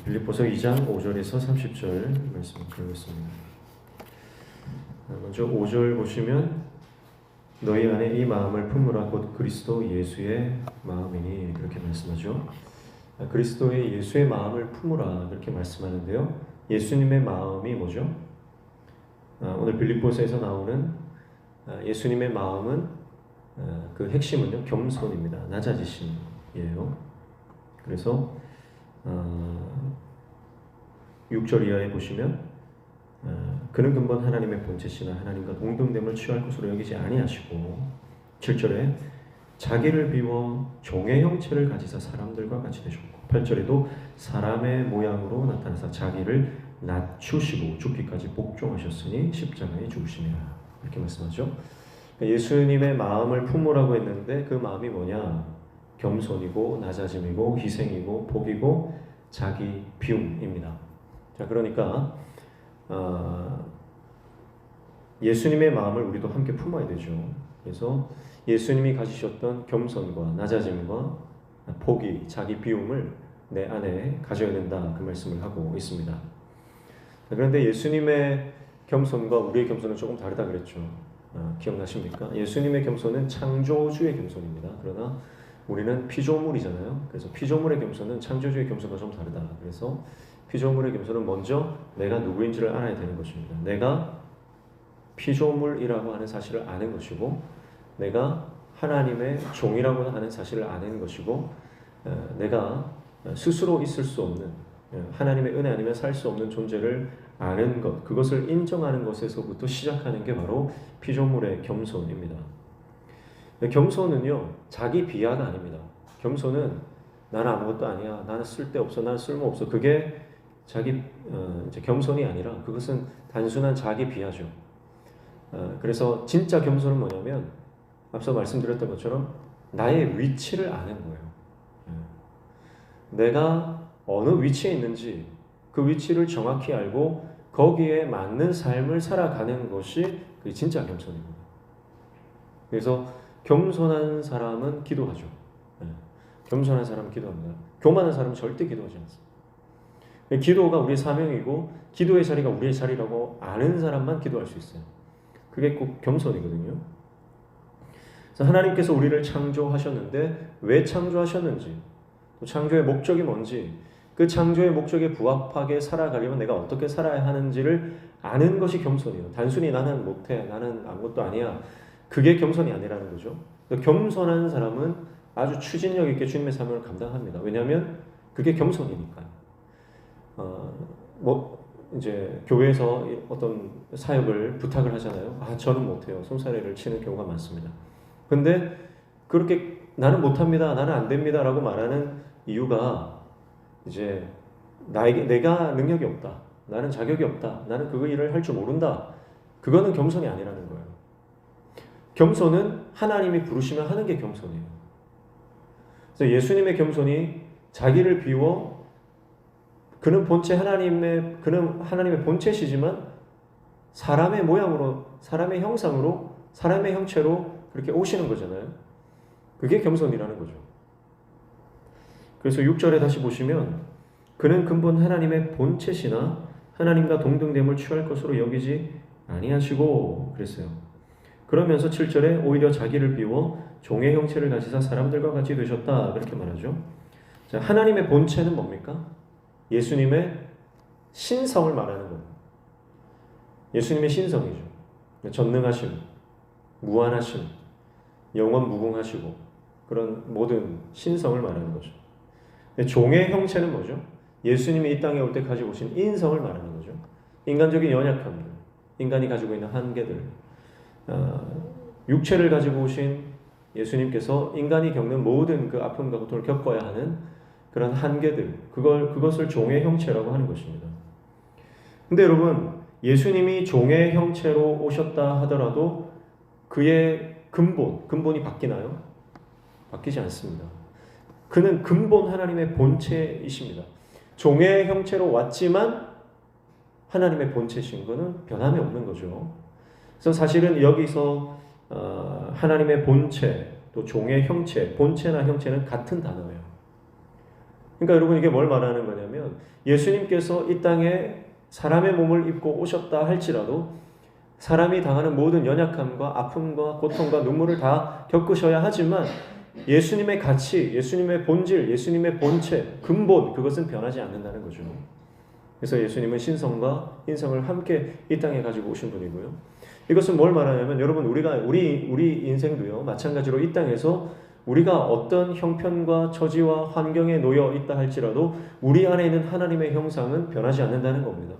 빌립보서 2장 5절에서 30절 말씀을 드리겠습니다. 먼저 5절 보시면 너희 안에 이 마음을 품으라 곧 그리스도 예수의 마음이니 그렇게 말씀하죠. 그리스도의 예수의 마음을 품으라 그렇게 말씀하는데요. 예수님의 마음이 뭐죠? 오늘 빌립보서에서 나오는 예수님의 마음은 그 핵심은요 겸손입니다. 낮아지심이에요. 그래서 6절 이하에 보시면 그는 근본 하나님의 본체시나 하나님과 동등됨을 취할 것으로 여기지 아니하시고 7절에 자기를 비워 종의 형체를 가지사 사람들과 같이 되셨고 8절에도 사람의 모양으로 나타나사 자기를 낮추시고 죽기까지 복종하셨으니 십자가에 죽으시니라 이렇게 말씀하죠. 예수님의 마음을 품으라고 했는데 그 마음이 뭐냐? 겸손이고 낮아짐이고 희생이고 복이고 자기 비움입니다. 자, 그러니까 예수님의 마음을 우리도 함께 품어야 되죠. 그래서 예수님이 가지셨던 겸손과 낮아짐과 복이 자기 비움을 내 안에 가져야 된다 그 말씀을 하고 있습니다. 그런데 예수님의 겸손과 우리의 겸손은 조금 다르다 그랬죠. 기억나십니까? 예수님의 겸손은 창조주의 겸손입니다. 그러나 우리는 피조물이잖아요. 그래서 피조물의 겸손은 창조주의 겸손과 좀 다르다. 그래서 피조물의 겸손은 먼저 내가 누구인지를 알아야 되는 것입니다. 내가 피조물이라고 하는 사실을 아는 것이고 내가 하나님의 종이라고 하는 사실을 아는 것이고 내가 스스로 있을 수 없는 하나님의 은혜 아니면 살 수 없는 존재를 아는 것, 그것을 인정하는 것에서부터 시작하는 게 바로 피조물의 겸손입니다. 겸손은요 자기 비하가 아닙니다. 겸손은 나는 아무것도 아니야, 나는 쓸데없어, 나는 쓸모없어, 그게 자기 이제 겸손이 아니라 그것은 단순한 자기 비하죠. 그래서 진짜 겸손은 뭐냐면 앞서 말씀드렸던 것처럼 나의 위치를 아는 거예요. 내가 어느 위치에 있는지 그 위치를 정확히 알고 거기에 맞는 삶을 살아가는 것이 그게 진짜 겸손입니다. 그래서 겸손한 사람은 기도하죠. 겸손한 사람은 기도합니다. 교만한 사람은 절대 기도하지 않습니다. 기도가 우리의 사명이고 기도의 자리가 우리의 자리라고 아는 사람만 기도할 수 있어요. 그게 꼭 겸손이거든요. 그래서 하나님께서 우리를 창조하셨는데 왜 창조하셨는지, 또 창조의 목적이 뭔지, 그 창조의 목적에 부합하게 살아가려면 내가 어떻게 살아야 하는지를 아는 것이 겸손이에요. 단순히 나는 못해, 나는 아무것도 아니야, 그게 겸손이 아니라는 거죠. 겸손한 사람은 아주 추진력 있게 주님의 사명을 감당합니다. 왜냐하면 그게 겸손이니까요. 이제 교회에서 어떤 사역을 부탁을 하잖아요. 저는 못해요. 손사래를 치는 경우가 많습니다. 근데 그렇게 나는 못합니다, 나는 안 됩니다 라고 말하는 이유가 이제 내가 능력이 없다, 나는 자격이 없다, 나는 그 일을 할 줄 모른다, 그거는 겸손이 아니라는 거예요. 겸손은 하나님이 부르시면 하는 게 겸손이에요. 그래서 예수님의 겸손이 자기를 비워 그는 하나님의 본체시지만 사람의 모양으로, 사람의 형상으로, 사람의 형체로 그렇게 오시는 거잖아요. 그게 겸손이라는 거죠. 그래서 6절에 다시 보시면 그는 근본 하나님의 본체시나 하나님과 동등됨을 취할 것으로 여기지 아니하시고 그랬어요. 그러면서 7절에 오히려 자기를 비워 종의 형체를 가지사 사람들과 같이 되셨다 그렇게 말하죠. 자, 하나님의 본체는 뭡니까? 예수님의 신성을 말하는 겁니다. 예수님의 신성이죠. 전능하심, 무한하심, 영원 무궁하시고 그런 모든 신성을 말하는 거죠. 종의 형체는 뭐죠? 예수님이 이 땅에 올 때 가지고 오신 인성을 말하는 거죠. 인간적인 연약함들, 인간이 가지고 있는 한계들, 육체를 가지고 오신 예수님께서 인간이 겪는 모든 그 아픔과 고통을 겪어야 하는 그런 한계들, 그것을 종의 형체라고 하는 것입니다. 근데 여러분, 예수님이 종의 형체로 오셨다 하더라도 그의 근본이 바뀌나요? 바뀌지 않습니다. 그는 근본 하나님의 본체이십니다. 종의 형체로 왔지만 하나님의 본체신 것은 변함이 없는 거죠. 그래서 사실은 여기서 하나님의 본체, 또 종의 형체, 본체나 형체는 같은 단어예요. 그러니까 여러분 이게 뭘 말하는 거냐면 예수님께서 이 땅에 사람의 몸을 입고 오셨다 할지라도 사람이 당하는 모든 연약함과 아픔과 고통과 눈물을 다 겪으셔야 하지만 예수님의 가치, 예수님의 본질, 예수님의 본체, 근본 그것은 변하지 않는다는 거죠. 그래서 예수님은 신성과 인성을 함께 이 땅에 가지고 오신 분이고요. 이것은 뭘 말하냐면 여러분 우리 인생도요 마찬가지로 이 땅에서 우리가 어떤 형편과 처지와 환경에 놓여 있다 할지라도 우리 안에 있는 하나님의 형상은 변하지 않는다는 겁니다.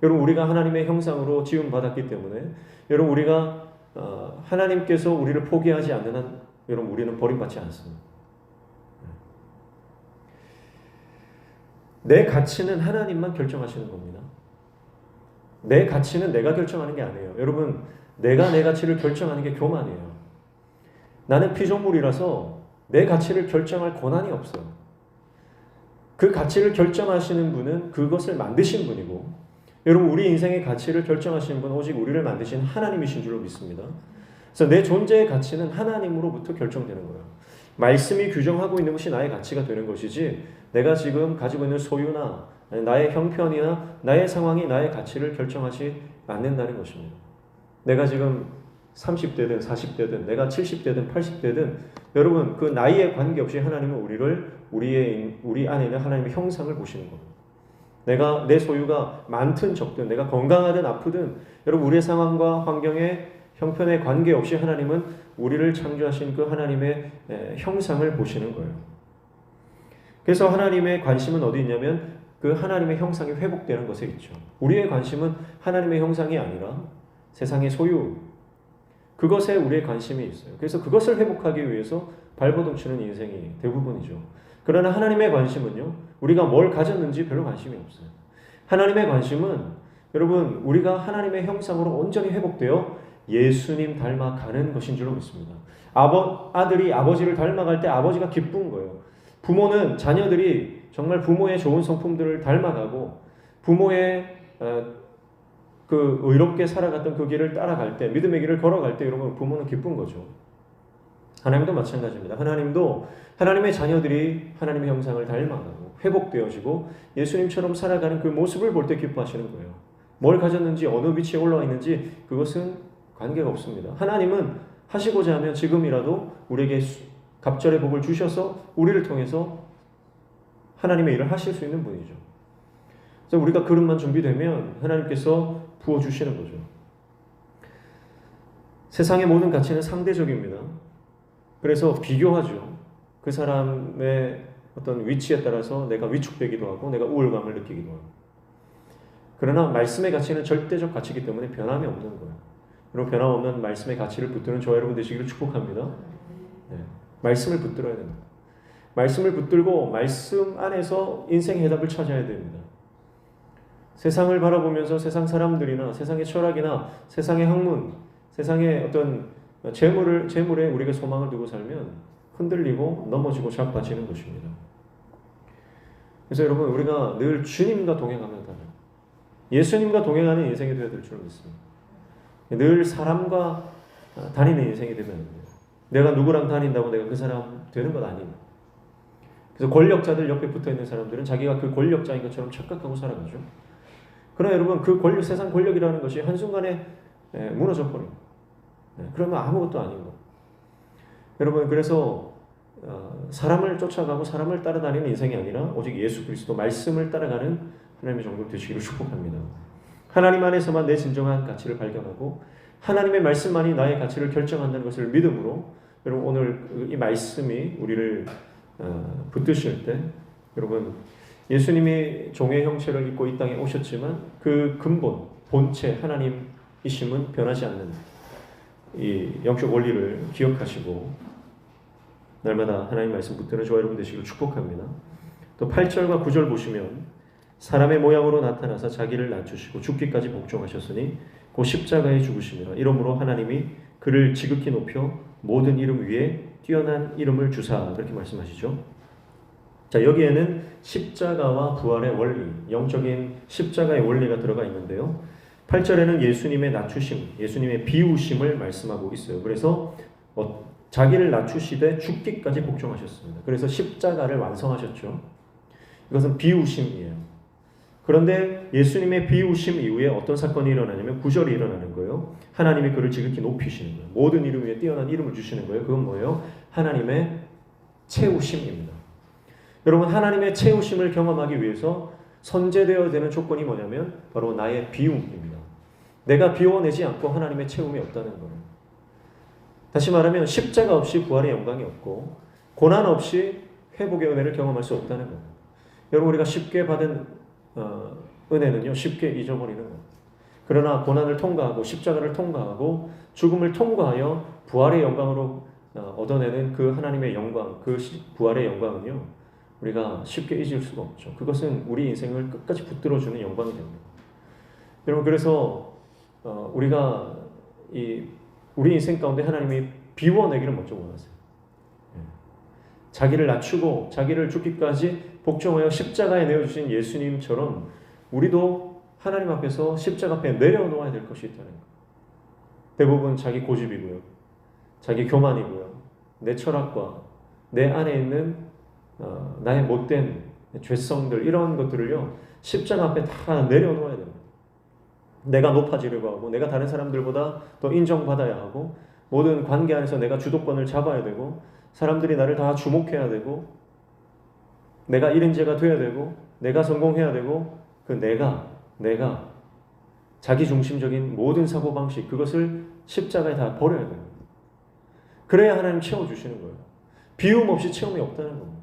여러분 우리가 하나님의 형상으로 지음 받았기 때문에 여러분 우리가 하나님께서 우리를 포기하지 않는 한 여러분 우리는 버림받지 않습니다. 내 가치는 하나님만 결정하시는 겁니다. 내 가치는 내가 결정하는 게 아니에요. 여러분 내가 내 가치를 결정하는 게 교만이에요. 나는 피조물이라서 내 가치를 결정할 권한이 없어요. 그 가치를 결정하시는 분은 그것을 만드신 분이고 여러분 우리 인생의 가치를 결정하시는 분은 오직 우리를 만드신 하나님이신 줄로 믿습니다. 그래서 내 존재의 가치는 하나님으로부터 결정되는 거예요. 말씀이 규정하고 있는 것이 나의 가치가 되는 것이지 내가 지금 가지고 있는 소유나 나의 형편이나 나의 상황이 나의 가치를 결정하지 않는다는 것입니다. 내가 지금 30대든 40대든 내가 70대든 80대든 여러분 그 나이에 관계없이 하나님은 우리 안에 있는 하나님의 형상을 보시는 겁니다. 내가 내 소유가 많든 적든 내가 건강하든 아프든 여러분 우리의 상황과 환경에 형편에 관계없이 하나님은 우리를 창조하신 그 하나님의 형상을 보시는 거예요. 그래서 하나님의 관심은 어디 있냐면 그 하나님의 형상이 회복되는 것에 있죠. 우리의 관심은 하나님의 형상이 아니라 세상의 소유 그것에 우리의 관심이 있어요. 그래서 그것을 회복하기 위해서 발버둥 치는 인생이 대부분이죠. 그러나 하나님의 관심은요. 우리가 뭘 가졌는지 별로 관심이 없어요. 하나님의 관심은 여러분 우리가 하나님의 형상으로 온전히 회복되어 예수님 닮아가는 것인 줄로 믿습니다. 아들이 아버지를 닮아갈 때 아버지가 기쁜 거예요. 부모는 자녀들이 정말 부모의 좋은 성품들을 닮아가고 부모의 그 의롭게 살아갔던 그 길을 따라갈 때 믿음의 길을 걸어갈 때 여러분 부모는 기쁜 거죠. 하나님도 마찬가지입니다. 하나님도 하나님의 자녀들이 하나님의 형상을 닮아가고 회복되어지고 예수님처럼 살아가는 그 모습을 볼 때 기뻐하시는 거예요. 뭘 가졌는지 어느 위치에 올라와 있는지 그것은 관계가 없습니다. 하나님은 하시고자 하면 지금이라도 우리에게 갑절의 복을 주셔서 우리를 통해서 하나님의 일을 하실 수 있는 분이죠. 그래서 우리가 그릇만 준비되면 하나님께서 부어주시는 거죠. 세상의 모든 가치는 상대적입니다. 그래서 비교하죠. 그 사람의 어떤 위치에 따라서 내가 위축되기도 하고 내가 우월감을 느끼기도 하고. 그러나 말씀의 가치는 절대적 가치이기 때문에 변함이 없는 거예요. 여러분 변함없는 말씀의 가치를 붙드는 저와 여러분 되시기를 축복합니다. 네. 말씀을 붙들어야 됩니다. 말씀을 붙들고 말씀 안에서 인생의 해답을 찾아야 됩니다. 세상을 바라보면서 세상 사람들이나 세상의 철학이나 세상의 학문, 세상의 어떤 재물에 우리가 소망을 두고 살면 흔들리고 넘어지고 자빠지는 것입니다. 그래서 여러분 우리가 늘 주님과 동행하면 다른 예수님과 동행하는 인생이 되어야 될 줄 믿습니다. 늘 사람과 다니는 인생이 되면 안 돼요. 내가 누구랑 다닌다고 내가 그 사람 되는 건 아닙니다. 그래서 권력자들 옆에 붙어있는 사람들은 자기가 그 권력자인 것처럼 착각하고 살아가죠. 그러나 여러분 그 세상 권력이라는 것이 한순간에 무너져 버립니다. 그러면 아무것도 아닌 거. 여러분 그래서 사람을 쫓아가고 사람을 따라다니는 인생이 아니라 오직 예수 그리스도 말씀을 따라가는 하나님의 종들 되시기를 축복합니다. 하나님 안에서만 내 진정한 가치를 발견하고 하나님의 말씀만이 나의 가치를 결정한다는 것을 믿음으로 여러분 오늘 이 말씀이 우리를 붙드실 때 여러분 예수님이 종의 형체를 입고 이 땅에 오셨지만 그 근본 본체 하나님이심은 변하지 않는 이 영적 원리를 기억하시고 날마다 하나님 말씀 붙드는 저와 여러분 되시기를 축복합니다. 또 8절과 9절 보시면 사람의 모양으로 나타나서 자기를 낮추시고 죽기까지 복종하셨으니 곧 십자가에 죽으심이라. 이러므로 하나님이 그를 지극히 높여 모든 이름 위에 뛰어난 이름을 주사 그렇게 말씀하시죠. 자 여기에는 십자가와 부활의 원리, 영적인 십자가의 원리가 들어가 있는데요. 8절에는 예수님의 낮추심, 예수님의 비우심을 말씀하고 있어요. 그래서 자기를 낮추시되 죽기까지 복종하셨습니다. 그래서 십자가를 완성하셨죠. 이것은 비우심이에요. 그런데 예수님의 비우심 이후에 어떤 사건이 일어나냐면 구절이 일어나는 거예요. 하나님이 그를 지극히 높이시는 거예요. 모든 이름 위에 뛰어난 이름을 주시는 거예요. 그건 뭐예요? 하나님의 채우심입니다. 여러분, 하나님의 채우심을 경험하기 위해서 선제되어야 되는 조건이 뭐냐면 바로 나의 비움입니다. 내가 비워내지 않고 하나님의 채움이 없다는 거예요. 다시 말하면 십자가 없이 부활의 영광이 없고 고난 없이 회복의 은혜를 경험할 수 없다는 거예요. 여러분, 우리가 쉽게 받은 은혜는요, 쉽게 잊어버리는 거예요. 그러나 고난을 통과하고 십자가를 통과하고 죽음을 통과하여 부활의 영광으로 얻어내는 그 하나님의 영광, 그 부활의 영광은요, 우리가 쉽게 잊을 수가 없죠. 그것은 우리 인생을 끝까지 붙들어주는 영광이 됩니다. 여러분, 그래서 우리가 우리 인생 가운데 하나님이 비워내기를 먼저 원하세요. 자기를 낮추고 자기를 죽기까지 복종하여 십자가에 내어주신 예수님처럼 우리도 하나님 앞에서 십자가 앞에 내려놓아야 될 것이 있다는 거예요. 대부분 자기 고집이고요, 자기 교만이고요, 내 철학과 내 안에 있는 나의 못된 죄성들, 이런 것들을요 십자가 앞에 다 내려놓아야 됩니다. 내가 높아지려고 하고 내가 다른 사람들보다 더 인정받아야 하고 모든 관계 안에서 내가 주도권을 잡아야 되고 사람들이 나를 다 주목해야 되고 내가 일인제가 돼야 되고 내가 성공해야 되고 그 내가 자기중심적인 모든 사고방식, 그것을 십자가에 다 버려야 됩니다. 그래야 하나님 채워주시는 거예요. 비움 없이 채움이 없다는 겁니다.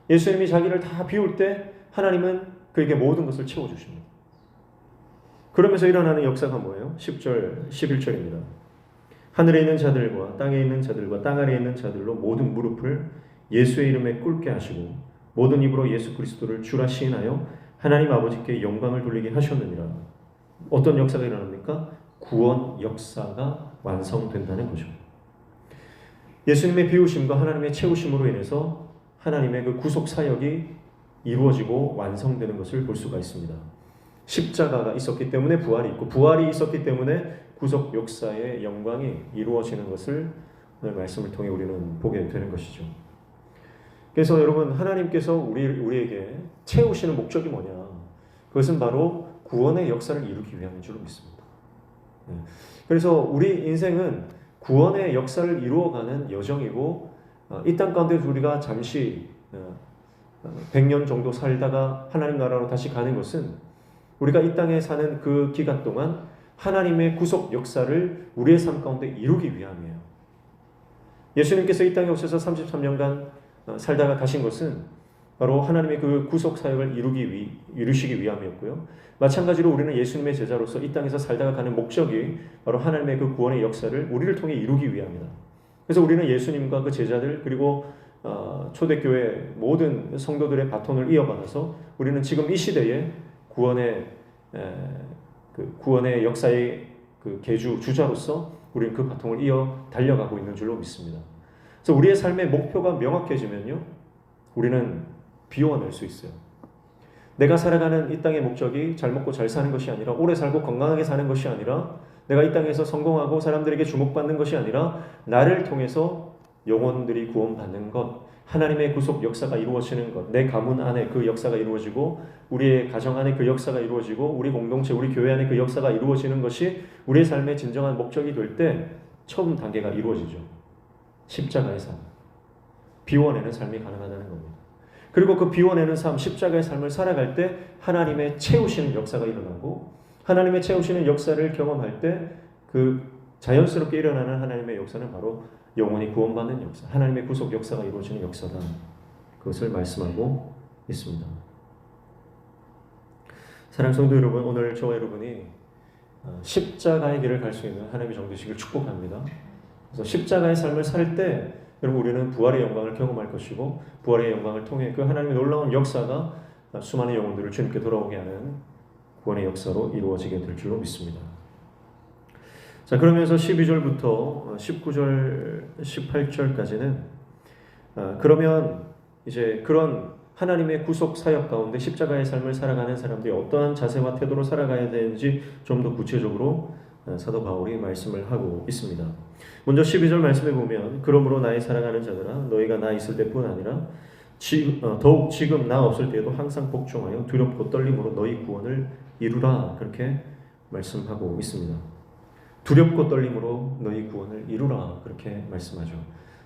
예수님이 자기를 다 비울 때 하나님은 그에게 모든 것을 채워주십니다. 그러면서 일어나는 역사가 뭐예요? 10절, 11절입니다. 하늘에 있는 자들과 땅에 있는 자들과 땅 아래에 있는 자들로 모든 무릎을 예수의 이름에 꿇게 하시고 모든 입으로 예수 그리스도를 주라 시인하여 하나님 아버지께 영광을 돌리게 하셨느니라. 어떤 역사가 일어납니까? 구원 역사가 완성된다는 거죠. 예수님의 비우심과 하나님의 채우심으로 인해서 하나님의 그 구속 사역이 이루어지고 완성되는 것을 볼 수가 있습니다. 십자가가 있었기 때문에 부활이 있고 부활이 있었기 때문에 구속 역사의 영광이 이루어지는 것을 오늘 말씀을 통해 우리는 보게 되는 것이죠. 그래서 여러분, 하나님께서 우리에게 채우시는 목적이 뭐냐? 그것은 바로 구원의 역사를 이루기 위함인 줄로 믿습니다. 그래서 우리 인생은 구원의 역사를 이루어가는 여정이고 이 땅 가운데 우리가 잠시 100년 정도 살다가 하나님 나라로 다시 가는 것은 우리가 이 땅에 사는 그 기간 동안 하나님의 구속 역사를 우리의 삶 가운데 이루기 위함이에요. 예수님께서 이 땅에 오셔서 33년간 살다가 가신 것은 바로 하나님의 그 구속 사역을 이루시기 위함이었고요. 마찬가지로 우리는 예수님의 제자로서 이 땅에서 살다가 가는 목적이 바로 하나님의 그 구원의 역사를 우리를 통해 이루기 위함이다. 그래서 우리는 예수님과 그 제자들 그리고 초대교회 모든 성도들의 바톤을 이어받아서 우리는 지금 이 시대에 구원의 역사의 그 주자로서 우리는 그 바통을 이어 달려가고 있는 줄로 믿습니다. 그래서 우리의 삶의 목표가 명확해지면요, 우리는 비워낼 수 있어요. 내가 살아가는 이 땅의 목적이 잘 먹고 잘 사는 것이 아니라 오래 살고 건강하게 사는 것이 아니라 내가 이 땅에서 성공하고 사람들에게 주목받는 것이 아니라 나를 통해서 영혼들이 구원받는 것, 하나님의 구속 역사가 이루어지는 것, 내 가문 안에 그 역사가 이루어지고 우리의 가정 안에 그 역사가 이루어지고 우리 공동체, 우리 교회 안에 그 역사가 이루어지는 것이 우리의 삶의 진정한 목적이 될 때 처음 단계가 이루어지죠. 십자가의 삶, 비워내는 삶이 가능하다는 겁니다. 그리고 그 비워내는 삶, 십자가의 삶을 살아갈 때 하나님의 채우시는 역사가 일어나고 하나님의 채우시는 역사를 경험할 때 그 자연스럽게 일어나는 하나님의 역사는 바로 영혼이 구원받는 역사, 하나님의 구속 역사가 이루어지는 역사다. 그것을 말씀하고 있습니다. 사랑하는 성도 여러분, 오늘 저와 여러분이 십자가의 길을 갈 수 있는 하나님의 종 되시길 축복합니다. 그래서 십자가의 삶을 살 때 여러분, 우리는 부활의 영광을 경험할 것이고 부활의 영광을 통해 그 하나님의 놀라운 역사가 수많은 영혼들을 주님께 돌아오게 하는 구원의 역사로 이루어지게 될 줄로 믿습니다. 자, 그러면서 12절부터 19절, 18절까지는 그러면 이제 그런 하나님의 구속 사역 가운데 십자가의 삶을 살아가는 사람들이 어떠한 자세와 태도로 살아가야 되는지 좀 더 구체적으로 사도 바울이 말씀을 하고 있습니다. 먼저 12절 말씀에 보면 그러므로 나의 사랑하는 자들아 너희가 나 있을 때뿐 아니라 더욱 지금 나 없을 때에도 항상 복종하여 두렵고 떨림으로 너희 구원을 이루라. 그렇게 말씀하고 있습니다. 두렵고 떨림으로 너희 구원을 이루라. 그렇게 말씀하죠.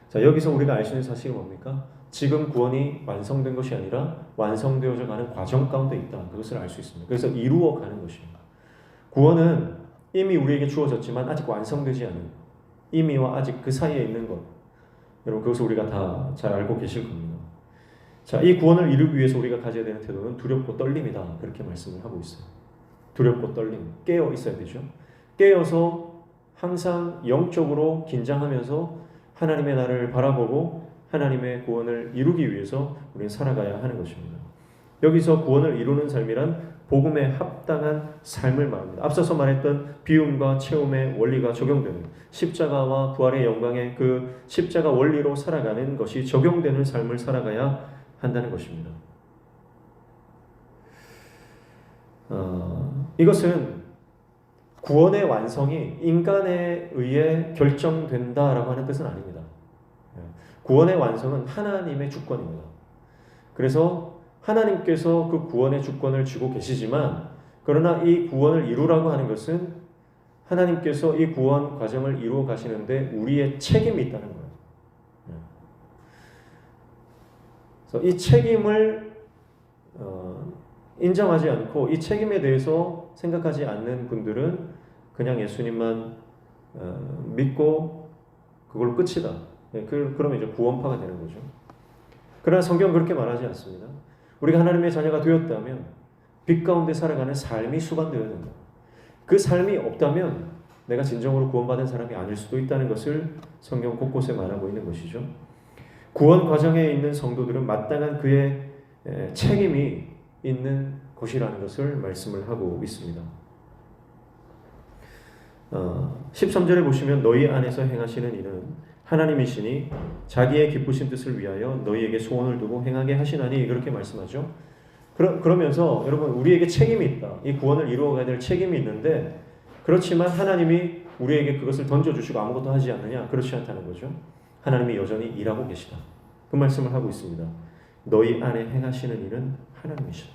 자, 여기서 우리가 알 수 있는 사실이 뭡니까? 지금 구원이 완성된 것이 아니라 완성되어져 가는 과정 가운데 있다. 그것을 알 수 있습니다. 그래서 이루어 가는 것입니다. 구원은 이미 우리에게 주어졌지만 아직 완성되지 않은, 이미와 아직 그 사이에 있는 것. 여러분, 그것을 우리가 다 잘 알고 계실 겁니다. 자, 이 구원을 이루기 위해서 우리가 가져야 되는 태도는 두렵고 떨림이다. 그렇게 말씀을 하고 있어요. 두렵고 떨림. 깨어 있어야 되죠. 깨어서 항상 영적으로 긴장하면서 하나님의 나를 바라보고 하나님의 구원을 이루기 위해서 우리는 살아가야 하는 것입니다. 여기서 구원을 이루는 삶이란 복음에 합당한 삶을 말합니다. 앞서서 말했던 비움과 채움의 원리가 적용되는, 십자가와 부활의 영광의 그 십자가 원리로 살아가는 것이 적용되는 삶을 살아가야 한다는 것입니다. 이것은 구원의 완성이 인간에 의해 결정된다라고 하는 뜻은 아닙니다. 구원의 완성은 하나님의 주권입니다. 그래서 하나님께서 그 구원의 주권을 쥐고 계시지만, 그러나 이 구원을 이루라고 하는 것은 하나님께서 이 구원 과정을 이루어 가시는데 우리의 책임이 있다는 거예요. 그래서 이 책임을 인정하지 않고 이 책임에 대해서 생각하지 않는 분들은 그냥 예수님만 믿고 그걸로 끝이다. 그러면 이제 구원파가 되는 거죠. 그러나 성경은 그렇게 말하지 않습니다. 우리가 하나님의 자녀가 되었다면 빛 가운데 살아가는 삶이 수반되어야 된다. 그 삶이 없다면 내가 진정으로 구원받은 사람이 아닐 수도 있다는 것을 성경 곳곳에 말하고 있는 것이죠. 구원 과정에 있는 성도들은 마땅한 그의 책임이 있는 것이라는 것을 말씀을 하고 있습니다. 13절에 보시면 너희 안에서 행하시는 일은 하나님이시니 자기의 기쁘신 뜻을 위하여 너희에게 소원을 두고 행하게 하시나니, 그렇게 말씀하죠. 그러면서 여러분, 우리에게 책임이 있다. 이 구원을 이루어가야 될 책임이 있는데, 그렇지만 하나님이 우리에게 그것을 던져주시고 아무것도 하지 않느냐? 그렇지 않다는 거죠. 하나님이 여전히 일하고 계시다. 그 말씀을 하고 있습니다. 너희 안에 행하시는 일은 하나님이시다.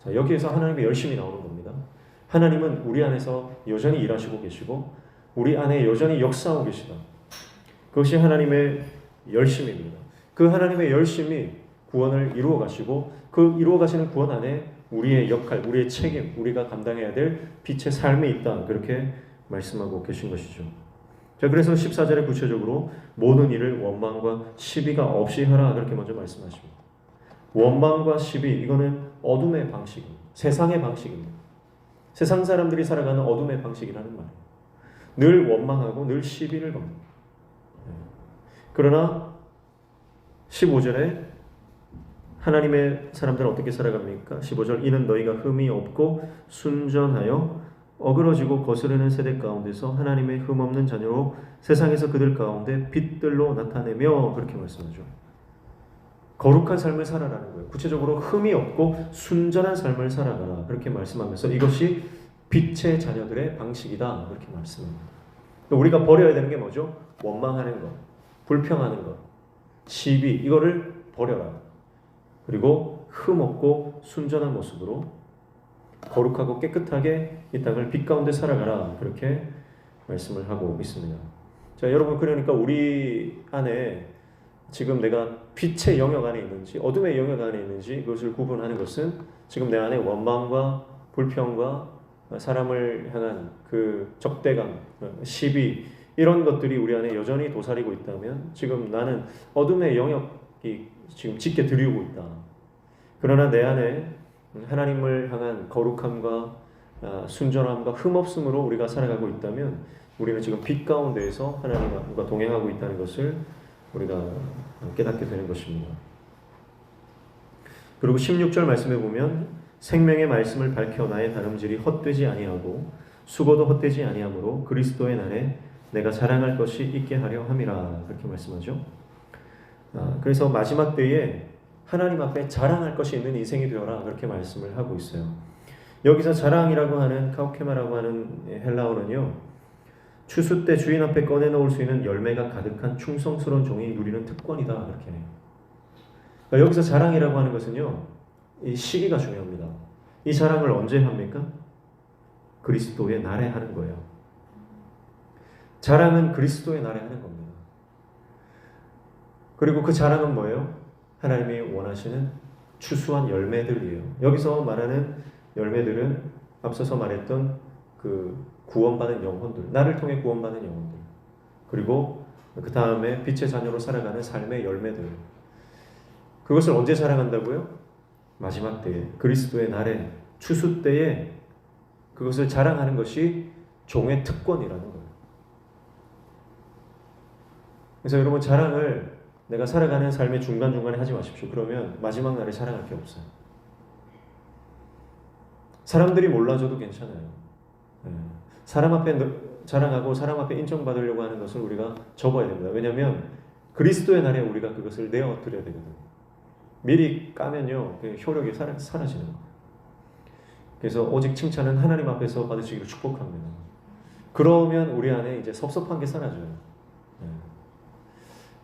자, 여기에서 하나님의 열심이 나오는 겁니다. 하나님은 우리 안에서 여전히 일하시고 계시고 우리 안에 여전히 역사하고 계시다. 그것이 하나님의 열심입니다. 그 하나님의 열심이 구원을 이루어 가시고 그 이루어 가시는 구원 안에 우리의 역할, 우리의 책임, 우리가 감당해야 될 빛의 삶이 있다. 그렇게 말씀하고 계신 것이죠. 자, 그래서 14절에 구체적으로 모든 일을 원망과 시비가 없이 하라. 그렇게 먼저 말씀하십니다. 원망과 시비, 이거는 어둠의 방식입니다. 세상의 방식입니다. 세상 사람들이 살아가는 어둠의 방식이라는 말이에요. 늘 원망하고 늘 시비를 겁니다. 그러나 15절에 하나님의 사람들은 어떻게 살아갑니까? 15절, 이는 너희가 흠이 없고 순전하여 어그러지고 거스르는 세대 가운데서 하나님의 흠 없는 자녀로 세상에서 그들 가운데 빛들로 나타내며, 그렇게 말씀하죠. 거룩한 삶을 살아라는 거예요. 구체적으로 흠이 없고 순전한 삶을 살아가라. 그렇게 말씀하면서 이것이 빛의 자녀들의 방식이다. 그렇게 말씀합니다. 우리가 버려야 되는 게 뭐죠? 원망하는 것, 불평하는 것, 시비, 이거를 버려라. 그리고 흠 없고 순전한 모습으로 거룩하고 깨끗하게 이 땅을 빛 가운데 살아가라. 그렇게 말씀을 하고 있습니다. 자, 여러분, 그러니까 우리 안에 지금 내가 빛의 영역 안에 있는지 어둠의 영역 안에 있는지 그것을 구분하는 것은 지금 내 안에 원망과 불평과 사람을 향한 그 적대감, 시비, 이런 것들이 우리 안에 여전히 도사리고 있다면 지금 나는 어둠의 영역이 지금 짙게 들이우고 있다. 그러나 내 안에 하나님을 향한 거룩함과 순전함과 흠없음으로 우리가 살아가고 있다면 우리는 지금 빛 가운데에서 하나님과 동행하고 있다는 것을 우리가 깨닫게 되는 것입니다. 그리고 16절 말씀에 보면 생명의 말씀을 밝혀 나의 다름질이 헛되지 아니하고 수고도 헛되지 아니하므로 그리스도의 날에 내가 자랑할 것이 있게 하려 함이라. 그렇게 말씀하죠. 그래서 마지막 때에 하나님 앞에 자랑할 것이 있는 인생이 되어라. 그렇게 말씀을 하고 있어요. 여기서 자랑이라고 하는 카우케마라고 하는 헬라어는요, 추수 때 주인 앞에 꺼내놓을 수 있는 열매가 가득한 충성스러운 종이 누리는 특권이다. 그렇게 해요. 여기서 자랑이라고 하는 것은요, 이 시기가 중요합니다. 이 자랑을 언제 합니까? 그리스도의 날에 하는 거예요. 자랑은 그리스도의 날에 하는 겁니다. 그리고 그 자랑은 뭐예요? 하나님이 원하시는 추수한 열매들이에요. 여기서 말하는 열매들은 앞서서 말했던 그 구원받은 영혼들, 나를 통해 구원받은 영혼들, 그리고 그 다음에 빛의 자녀로 살아가는 삶의 열매들. 그것을 언제 자랑한다고요? 마지막 때에, 그리스도의 날에, 추수 때에 그것을 자랑하는 것이 종의 특권이라는 거예요. 그래서 여러분, 자랑을 내가 살아가는 삶의 중간중간에 하지 마십시오. 그러면 마지막 날에 자랑할 게 없어요. 사람들이 몰라줘도 괜찮아요. 사람 앞에 자랑하고 사람 앞에 인정받으려고 하는 것을 우리가 접어야 됩니다. 왜냐하면 그리스도의 날에 우리가 그것을 내어드려야 되거든요. 미리 까면요, 그 효력이 사라지는 거예요. 그래서 오직 칭찬은 하나님 앞에서 받으시기를 축복합니다. 그러면 우리 안에 이제 섭섭한 게 사라져요.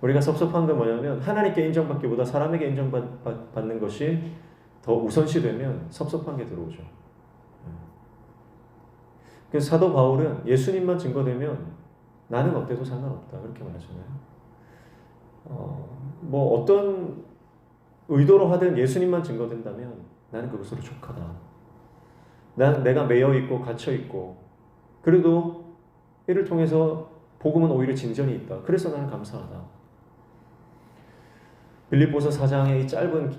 우리가 섭섭한 건 뭐냐면 하나님께 인정받기보다 사람에게 인정받는 것이 더 우선시되면 섭섭한 게 들어오죠. 그래서 사도 바울은 예수님만 증거되면 나는 어때도 상관없다, 그렇게 말하잖아요. 뭐 어떤 의도로 하든 예수님만 증거된다면 나는 그것으로 족하다. 내가 매여 있고 갇혀 있고 그래도 이를 통해서 복음은 오히려 진전이 있다. 그래서 나는 감사하다. 빌립보서 4장의 이 짧은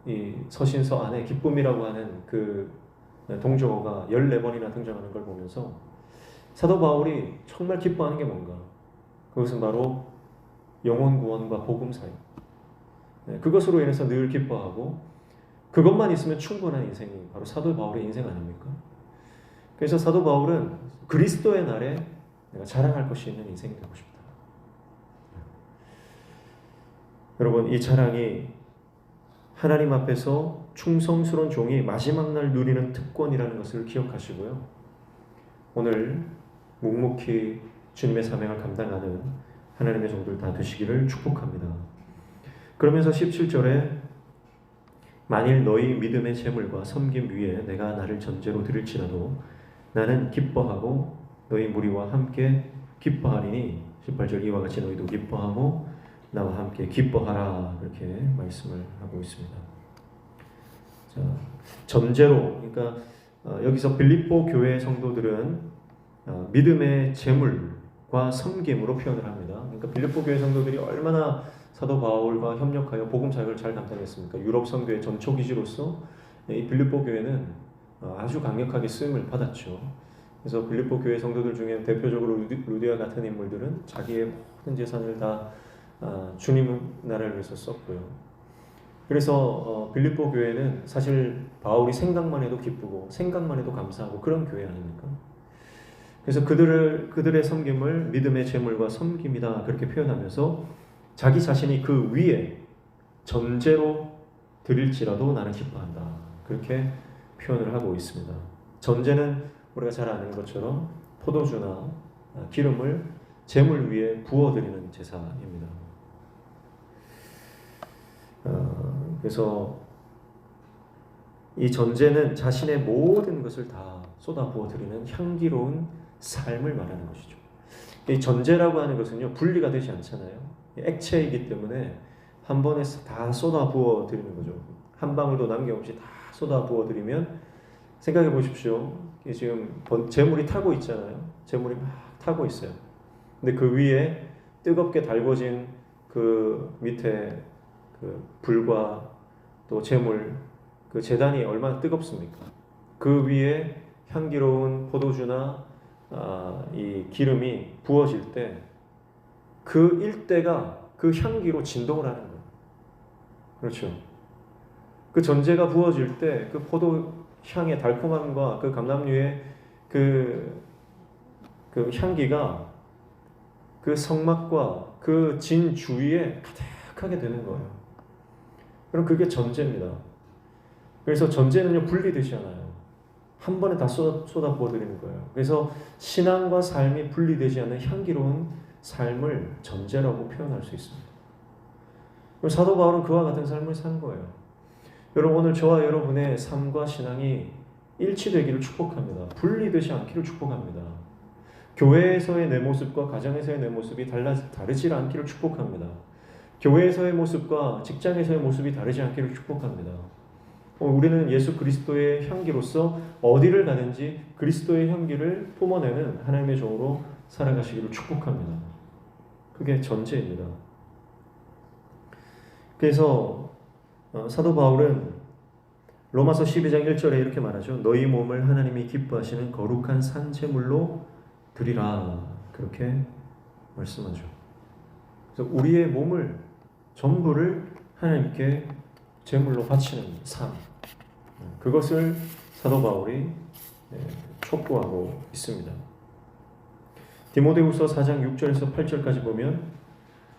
이 서신서 안에 기쁨이라고 하는 그 동조어가 14번이나 등장하는 걸 보면서 사도 바울이 정말 기뻐하는 게 뭔가? 그것은 바로 영혼 구원과 복음 사역. 그것으로 인해서 늘 기뻐하고 그것만 있으면 충분한 인생이 바로 사도 바울의 인생 아닙니까? 그래서 사도 바울은 그리스도의 날에 내가 자랑할 것이 있는 인생이 되고 싶다. 여러분, 이 자랑이 하나님 앞에서 충성스러운 종이 마지막 날 누리는 특권이라는 것을 기억하시고요. 오늘 묵묵히 주님의 사명을 감당하는 하나님의 종들 다 되시기를 축복합니다. 그러면서 17절에 만일 너희 믿음의 재물과 섬김 위에 내가 나를 전제로 드릴지라도 나는 기뻐하고 너희 무리와 함께 기뻐하리니 18절 이와 같이 너희도 기뻐하고 나와 함께 기뻐하라, 그렇게 말씀을 하고 있습니다. 자, 전제로, 그러니까 여기서 빌립보 교회 성도들은 믿음의 재물과 섬김으로 표현을 합니다. 그러니까 빌립보 교회 성도들이 얼마나 사도 바울과 협력하여 복음 사역을 잘 감당했습니까? 유럽 선교의 전초 기지로서 이 빌립보 교회는 아주 강력하게 쓰임을 받았죠. 그래서 빌립보 교회 성도들 중에 대표적으로 루디아 같은 인물들은 자기의 모든 재산을 다 주님 나라를 위해서 썼고요. 그래서 빌립보 교회는 사실 바울이 생각만 해도 기쁘고 생각만 해도 감사하고 그런 교회 아닙니까? 그래서 그들의 섬김을 믿음의 재물과 섬김이다, 그렇게 표현하면서 자기 자신이 그 위에 전제로 드릴지라도 나는 기뻐한다, 그렇게 표현을 하고 있습니다. 전제는 우리가 잘 아는 것처럼 포도주나 기름을 재물 위에 부어드리는 제사입니다. 그래서 이 전제는 자신의 모든 것을 다 쏟아 부어드리는 향기로운 삶을 말하는 것이죠. 이 전제라고 하는 것은요, 분리가 되지 않잖아요. 액체이기 때문에 한 번에 다 쏟아 부어드리는 거죠. 한 방울도 남김없이 다 쏟아 부어드리면, 생각해 보십시오. 지금 재물이 타고 있잖아요. 재물이 막 타고 있어요. 근데 그 위에 뜨겁게 달궈진 그 밑에 그 불과 또 재물, 그 제단이 얼마나 뜨겁습니까? 그 위에 향기로운 포도주나 이 기름이 부어질 때 그 일대가 그 향기로 진동을 하는 거예요. 그렇죠? 그 전제가 부어질 때 그 포도 향의 달콤함과 그 감람류의 그 향기가 그 성막과 그 진 주위에 가득하게 되는 거예요. 그럼 그게 전제입니다. 그래서 전제는요, 분리되지 않아요. 한 번에 다 쏟아 부어드리는 거예요. 그래서 신앙과 삶이 분리되지 않는 향기로운 삶을 전제라고 표현할 수 있습니다. 그럼 사도 바울은 그와 같은 삶을 산 거예요. 여러분, 오늘 저와 여러분의 삶과 신앙이 일치되기를 축복합니다. 분리되지 않기를 축복합니다. 교회에서의 내 모습과 가정에서의 내 모습이 다르지 않기를 축복합니다. 교회에서의 모습과 직장에서의 모습이 다르지 않기를 축복합니다. 우리는 예수 그리스도의 향기로서 어디를 가든지 그리스도의 향기를 뿜어내는 하나님의 종으로 살아가시기를 축복합니다. 그게 전제입니다. 그래서 사도 바울은 로마서 12장 1절에 이렇게 말하죠. 너희 몸을 하나님이 기뻐하시는 거룩한 산제물로 드리라. 그렇게 말씀하죠. 그래서 우리의 몸을 전부를 하나님께 제물로 바치는 삶, 그것을 사도 바울이 촉구하고 있습니다. 디모데후서 4장 6절에서 8절까지 보면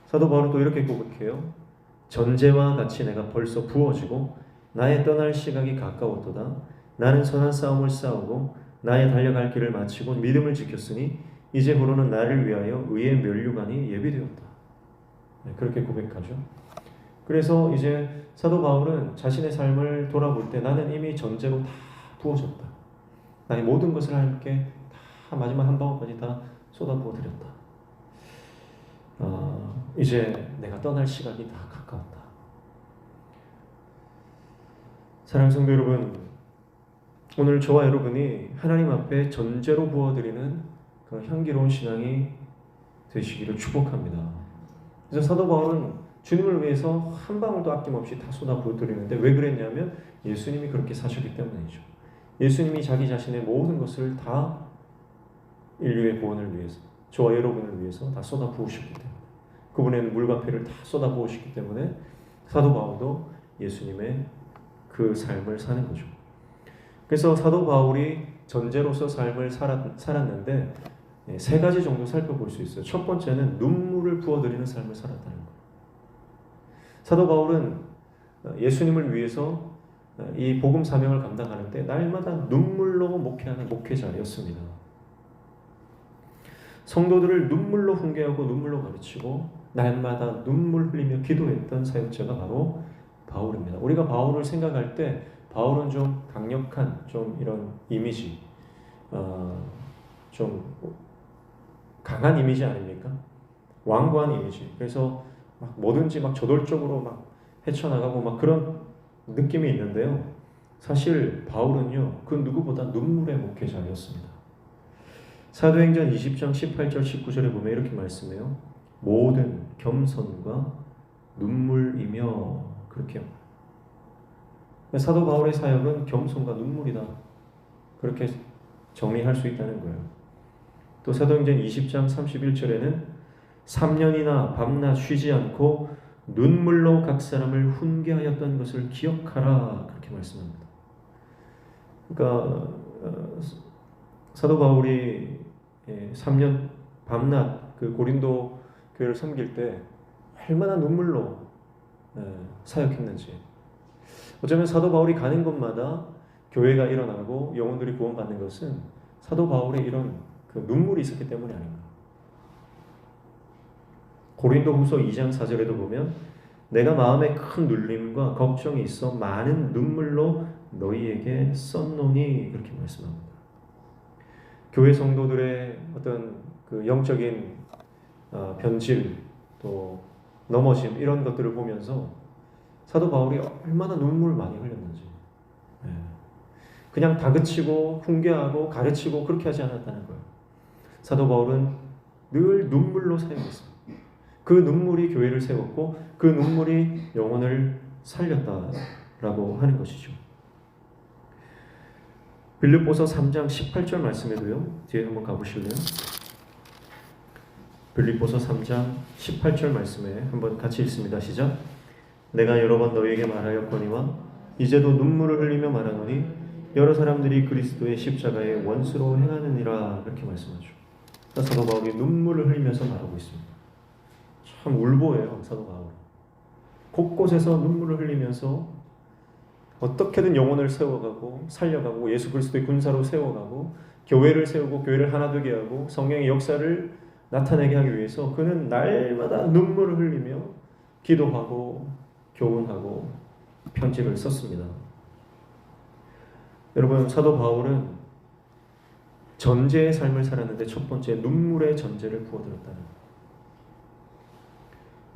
사도 바울은 또 이렇게 고백해요. 전제와 같이 내가 벌써 부어지고 나의 떠날 시각이 가까웠도다. 나는 선한 싸움을 싸우고 나의 달려갈 길을 마치고 믿음을 지켰으니 이제부로는 나를 위하여 의의 면류관이 예비되었다. 그렇게 고백하죠. 그래서 이제 사도 바울은 자신의 삶을 돌아볼 때 나는 이미 전제로 다 부어졌다. 나의 모든 것을 하나님께 다 마지막 한 방울까지 다 쏟아부어 드렸다. 이제 내가 떠날 시간이 다 가까웠다. 사랑하는 성도 여러분, 오늘 저와 여러분이 하나님 앞에 전제로 부어드리는 그 향기로운 신앙이 되시기를 축복합니다. 그래서 사도 바울은 주님을 위해서 한 방울도 아낌없이 다 쏟아 부어드리는데 왜 그랬냐면 예수님이 그렇게 사셨기 때문이죠. 예수님이 자기 자신의 모든 것을 다 인류의 구원을 위해서, 저와 여러분을 위해서 다 쏟아 부으셨기 때문에, 그분의 물과 피를 다 쏟아 부으셨기 때문에 사도 바울도 예수님의 그 삶을 사는 거죠. 그래서 사도 바울이 전제로서 삶을 살았는데 세 가지 정도 살펴볼 수 있어요. 첫 번째는 눈물을 부어드리는 삶을 살았다는 거예요. 사도 바울은 예수님을 위해서 이 복음 사명을 감당하는데 날마다 눈물로 목회하는 목회자였습니다. 성도들을 눈물로 훈계하고 눈물로 가르치고 날마다 눈물 흘리며 기도했던 사역자가 바로 바울입니다. 우리가 바울을 생각할 때 바울은 좀 강력한 좀 이런 이미지, 좀 강한 이미지 아닙니까? 완고한 이미지. 그래서 막 뭐든지 막 저돌적으로 막 헤쳐나가고 막 그런 느낌이 있는데요. 사실 바울은요, 그 누구보다 눈물의 목회자였습니다. 사도행전 20장 18절 19절에 보면 이렇게 말씀해요. 모든 겸손과 눈물이며 그렇게 사도 바울의 사역은 겸손과 눈물이다. 그렇게 정리할 수 있다는 거예요. 또 사도행전 20장 31절에는 3년이나 밤낮 쉬지 않고 눈물로 각 사람을 훈계하였던 것을 기억하라. 그렇게 말씀합니다. 그러니까 사도 바울이 3년 밤낮 그 고린도 교회를 섬길 때 얼마나 눈물로 사역했는지. 어쩌면 사도 바울이 가는 곳마다 교회가 일어나고 영혼들이 구원받는 것은 사도 바울의 이런 그 눈물이 있었기 때문이 아닌가. 고린도후서 2장 4절에도 보면 내가 마음에 큰 눌림과 걱정이 있어 많은 눈물로 너희에게 썼노니 그렇게 말씀합니다. 교회 성도들의 어떤 그 영적인 변질 또 넘어짐 이런 것들을 보면서 사도 바울이 얼마나 눈물을 많이 흘렸는지, 그냥 다그치고 훈계하고 가르치고 그렇게 하지 않았다는 거예요. 사도 바울은 늘 눈물로 사역했어요. 그 눈물이 교회를 세웠고 그 눈물이 영혼을 살렸다라고 하는 것이죠. 빌립보서 3장 18절 말씀에도요. 뒤에 한번 가보실래요? 빌립보서 3장 18절 말씀에 한번 같이 읽습니다. 시작. 내가 여러 번 너희에게 말하였거니와 이제도 눈물을 흘리며 말하노니 여러 사람들이 그리스도의 십자가의 원수로 행하느니라. 이렇게 말씀하죠. 사도 바울이 눈물을 흘리면서 말하고 있습니다. 참 울보예요. 사도 바울. 곳곳에서 눈물을 흘리면서 어떻게든 영혼을 세워가고 살려가고 예수 그리스도의 군사로 세워가고 교회를 세우고 교회를 하나 되게 하고 성령의 역사를 나타내게 하기 위해서 그는 날마다 눈물을 흘리며 기도하고 교훈하고 편지를 썼습니다. 여러분, 사도 바울은 전제의 삶을 살았는데 첫 번째 눈물의 전제를 부어들었다는 거예요.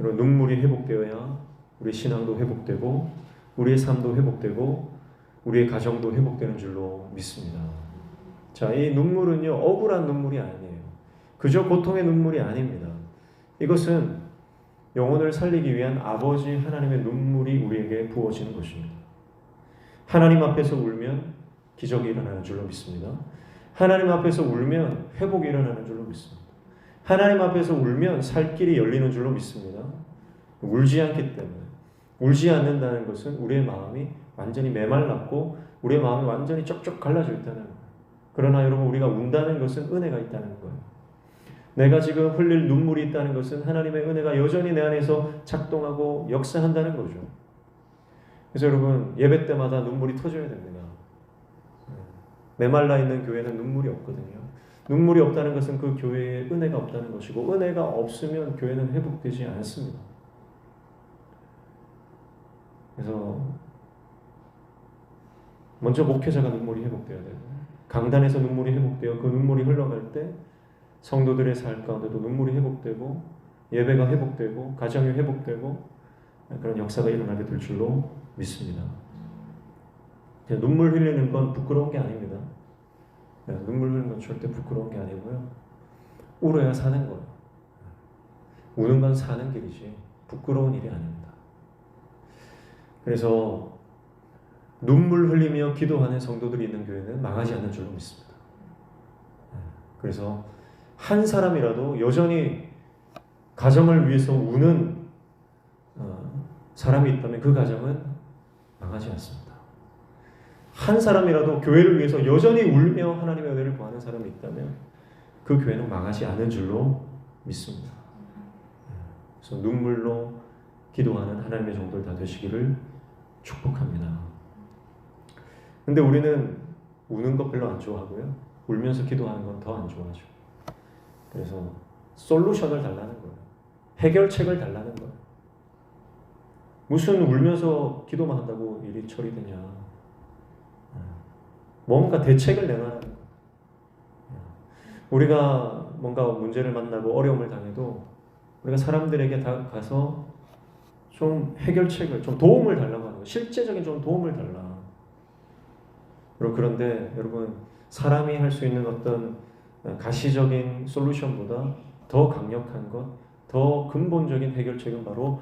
여러분, 눈물이 회복되어야 우리 신앙도 회복되고 우리의 삶도 회복되고 우리의 가정도 회복되는 줄로 믿습니다. 자, 이 눈물은요, 억울한 눈물이 아니에요. 그저 고통의 눈물이 아닙니다. 이것은 영혼을 살리기 위한 아버지 하나님의 눈물이 우리에게 부어지는 것입니다. 하나님 앞에서 울면 기적이 일어나는 줄로 믿습니다. 하나님 앞에서 울면 회복이 일어나는 줄로 믿습니다. 하나님 앞에서 울면 살 길이 열리는 줄로 믿습니다. 울지 않기 때문에, 울지 않는다는 것은 우리의 마음이 완전히 메말랐고 우리의 마음이 완전히 쩍쩍 갈라져 있다는 거예요. 그러나 여러분, 우리가 운다는 것은 은혜가 있다는 거예요. 내가 지금 흘릴 눈물이 있다는 것은 하나님의 은혜가 여전히 내 안에서 작동하고 역사한다는 거죠. 그래서 여러분, 예배 때마다 눈물이 터져야 됩니다. 메말라 있는 교회는 눈물이 없거든요. 눈물이 없다는 것은 그 교회에 은혜가 없다는 것이고, 은혜가 없으면 교회는 회복되지 않습니다. 그래서 먼저 목회자가 눈물이 회복되어야 되고, 강단에서 눈물이 회복되어 그 눈물이 흘러갈 때 성도들의 삶 가운데도 눈물이 회복되고 예배가 회복되고 가정이 회복되고 그런 역사가 일어나게 될 줄로 믿습니다. 눈물 흘리는 건 부끄러운 게 아닙니다. 눈물 흘리는 건 절대 부끄러운 게 아니고요. 울어야 사는 거예요. 우는 건 사는 길이지 부끄러운 일이 아닙니다. 그래서 눈물 흘리며 기도하는 성도들이 있는 교회는 망하지 않는 줄로 믿습니다. 그래서 한 사람이라도 여전히 가정을 위해서 우는 사람이 있다면 그 가정은 망하지 않습니다. 한 사람이라도 교회를 위해서 여전히 울며 하나님의 은혜를 구하는 사람이 있다면 그 교회는 망하지 않은 줄로 믿습니다. 그래서 눈물로 기도하는 하나님의 종들 다 되시기를 축복합니다. 근데 우리는 우는 것 별로 안 좋아하고요. 울면서 기도하는 건 더 안 좋아하죠. 그래서 솔루션을 달라는 거예요. 해결책을 달라는 거예요. 무슨 울면서 기도만 한다고 일이 처리되냐. 뭔가 대책을 내놔라는 거예요. 우리가 뭔가 문제를 만나고 어려움을 당해도 우리가 사람들에게 다 가서 좀 해결책을, 좀 도움을 달라고 하는 거예요. 실제적인 좀 도움을 달라. 그런데 여러분, 사람이 할 수 있는 어떤 가시적인 솔루션보다 더 강력한 것, 더 근본적인 해결책은 바로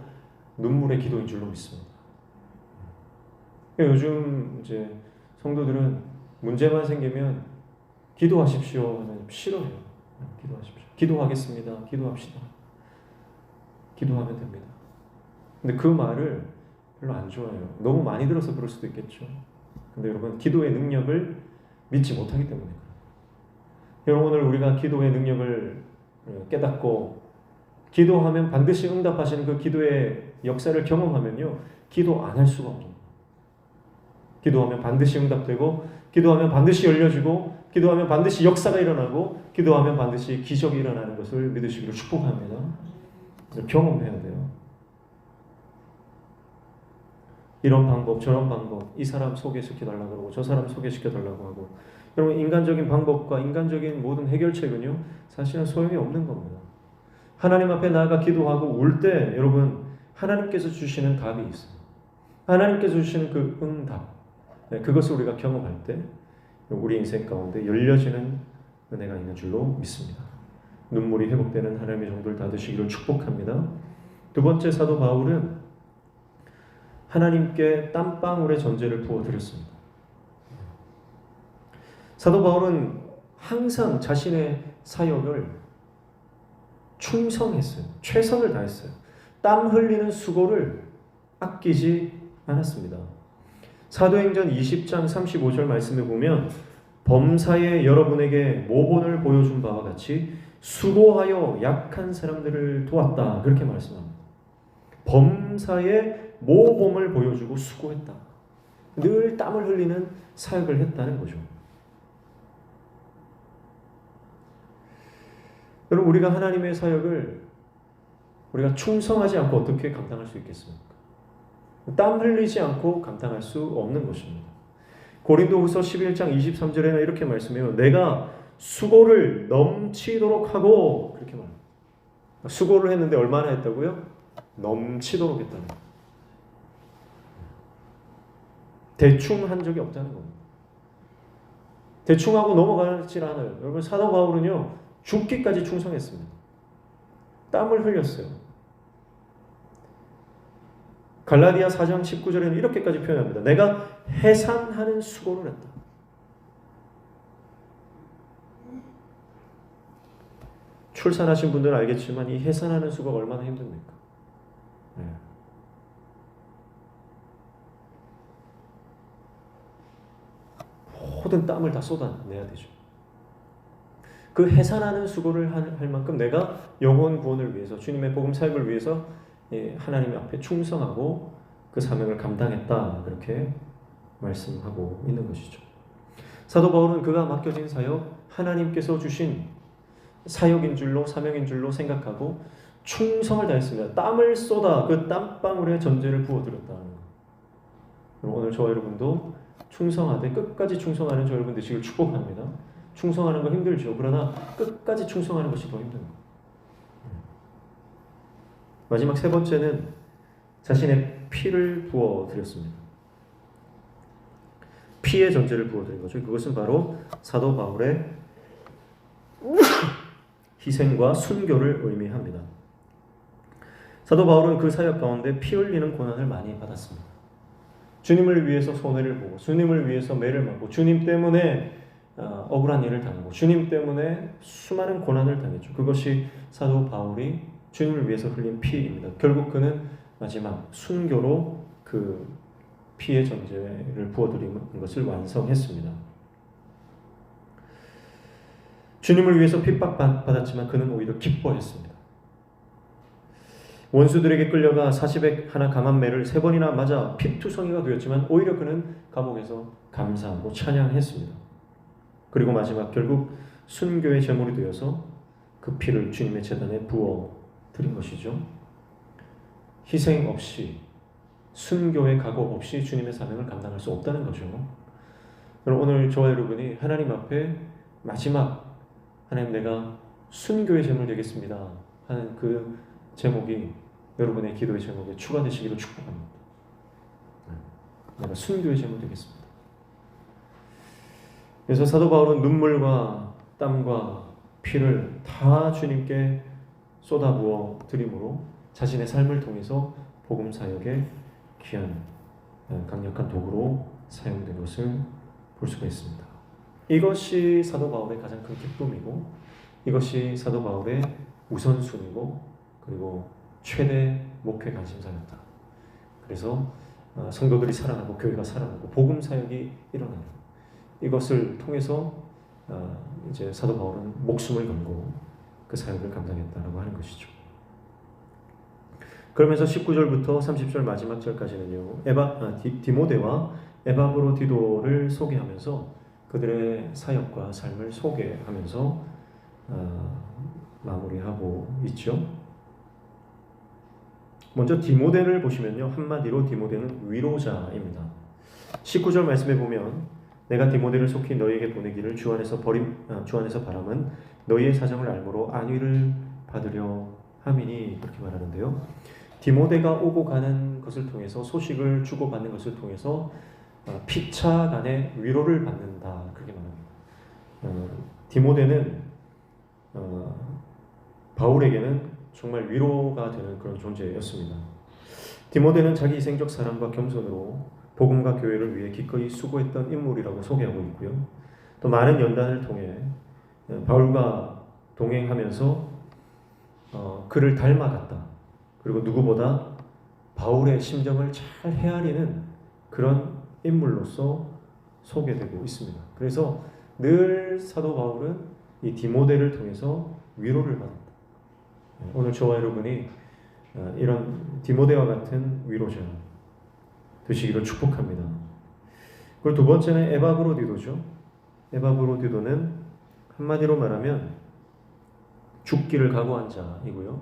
눈물의 기도인 줄로 믿습니다. 요즘 이제 성도들은 문제만 생기면 기도하십시오 하면 싫어해요. 기도하십시오. 기도하겠습니다. 기도합시다. 기도하면 됩니다. 근데 그 말을 별로 안 좋아해요. 너무 많이 들어서 그럴 수도 있겠죠. 근데 여러분, 기도의 능력을 믿지 못하기 때문에 여러분, 오늘 우리가 기도의 능력을 깨닫고 기도하면 반드시 응답하시는 그 기도의 역사를 경험하면요, 기도 안 할 수가 없습니다. 기도하면 반드시 응답되고, 기도하면 반드시 열려지고, 기도하면 반드시 역사가 일어나고, 기도하면 반드시 기적이 일어나는 것을 믿으시기를 축복합니다. 경험해야 돼요. 이런 방법, 저런 방법, 이 사람 소개시켜달라고 하고 저 사람 소개시켜달라고 하고, 여러분, 인간적인 방법과 인간적인 모든 해결책은요, 사실은 소용이 없는 겁니다. 하나님 앞에 나아가 기도하고 울 때 여러분, 하나님께서 주시는 답이 있어요. 하나님께서 주시는 그 응답, 그것을 우리가 경험할 때 우리 인생 가운데 열려지는 은혜가 있는 줄로 믿습니다. 눈물이 회복되는 하나님의 종들 다 되시기를 축복합니다. 두 번째, 사도 바울은 하나님께 땀방울의 전제를 부어드렸습니다. 사도 바울은 항상 자신의 사역을 충성했어요. 최선을 다했어요. 땀 흘리는 수고를 아끼지 않았습니다. 사도행전 20장 35절 말씀에 보면 범사에 여러분에게 모본을 보여준 바와 같이 수고하여 약한 사람들을 도왔다, 그렇게 말씀합니다. 범사에 모범을 보여주고 수고했다. 늘 땀을 흘리는 사역을 했다는 거죠. 여러분, 우리가 하나님의 사역을 우리가 충성하지 않고 어떻게 감당할 수 있겠습니까? 땀 흘리지 않고 감당할 수 없는 것입니다. 고린도후서 11장 23절에는 이렇게 말씀해요. 내가 수고를 넘치도록 하고, 그렇게 말합니다. 수고를 했는데 얼마나 했다고요? 넘치도록 했다는 거예요. 대충 한 적이 없다는 겁니다. 대충 하고 넘어가질 않아요. 여러분, 사도 바울은요, 죽기까지 충성했습니다. 땀을 흘렸어요. 갈라디아 4장 19절에는 이렇게까지 표현합니다. 내가 해산하는 수고를 했다. 출산하신 분들은 알겠지만 이 해산하는 수고가 얼마나 힘듭니까? 네. 모든 땀을 다 쏟아내야 되죠. 그 해산하는 수고를 할 만큼 내가 영혼 구원을 위해서, 주님의 복음 사역을 위해서 하나님 앞에 충성하고 그 사명을 감당했다, 그렇게 말씀하고 있는 것이죠. 사도 바울은 그가 맡겨진 사역, 하나님께서 주신 사역인 줄로, 사명인 줄로 생각하고 충성을 다했습니다. 땀을 쏟아 그 땀방울에 전제를 부어드렸다는 거예요. 오늘 저와 여러분도 충성하되 끝까지 충성하는 저 여러분 되시길 축복합니다. 충성하는 거 힘들죠. 그러나 끝까지 충성하는 것이 더 힘든 거예요. 마지막 세 번째는 자신의 피를 부어드렸습니다. 피의 전제를 부어드린 거죠. 그것은 바로 사도 바울의 희생과 순교를 의미합니다. 사도 바울은 그 사역 가운데 피 흘리는 고난을 많이 받았습니다. 주님을 위해서 손해를 보고, 주님을 위해서 매를 맞고, 주님 때문에 억울한 일을 당하고, 주님 때문에 수많은 고난을 당했죠. 그것이 사도 바울이 주님을 위해서 흘린 피입니다. 결국 그는 마지막 순교로 그 피의 전제를 부어드리는 것을 완성했습니다. 주님을 위해서 핍박받았지만 그는 오히려 기뻐했습니다. 원수들에게 끌려가 40에 하나 강한 매를 3번이나 맞아 피투성이가 되었지만 오히려 그는 감옥에서 감사하고 찬양했습니다. 그리고 마지막 결국 순교의 제물이 되어서 그 피를 주님의 제단에 부어 드린 것이죠. 희생 없이, 순교의 각오 없이 주님의 사명을 감당할 수 없다는 거죠. 오늘 저와 여러분이 하나님 앞에 마지막, 하나님 내가 순교의 제물 되겠습니다 하는 그 제목이 여러분의 기도의 제목에 추가되시기를 축복합니다. 내가 순교의 제물 되겠습니다. 그래서 사도 바울은 눈물과 땀과 피를 다 주님께 쏟아부어 드림으로 자신의 삶을 통해서 복음 사역의 귀한 강력한 도구로 사용된 것을 볼 수가 있습니다. 이것이 사도 바울의 가장 큰 기쁨이고, 이것이 사도 바울의 우선순위고, 그리고 최대 목회 관심사였다. 그래서 성도들이 살아나고 교회가 살아나고 복음 사역이 일어나는, 이것을 통해서 이제 사도 바울은 목숨을 걸고 그 사역을 감당했다라고 하는 것이죠. 그러면서 19절부터 30절 마지막 절까지는요, 디모데와 에바브로디도를 소개하면서 그들의 사역과 삶을 소개하면서 마무리하고 있죠. 먼저 디모데를 보시면요, 한마디로 디모데는 위로자입니다. 19절 말씀에 보면 내가 디모데를 속히 너희에게 보내기를 주 안에서 바람은 너희의 사정을 알므로 안위를 받으려 함이니, 그렇게 말하는데요. 디모데가 오고 가는 것을 통해서, 소식을 주고받는 것을 통해서 피차 간의 위로를 받는다, 그렇게 말합니다. 디모데는 바울에게는 정말 위로가 되는 그런 존재였습니다. 디모데는 자기 희생적 사랑과 겸손으로 복음과 교회를 위해 기꺼이 수고했던 인물이라고 소개하고 있고요. 또 많은 연단을 통해 바울과 동행하면서 그를 닮아갔다. 그리고 누구보다 바울의 심정을 잘 헤아리는 그런 인물로서 소개되고 있습니다. 그래서 늘 사도 바울은 이 디모데를 통해서 위로를 받았다. 오늘 저와 여러분이 이런 디모데와 같은 위로자 되시기를 축복합니다. 그리고 두 번째는 에바브로디도죠. 에바브로디도는 한마디로 말하면 죽기를 각오한 자이고요.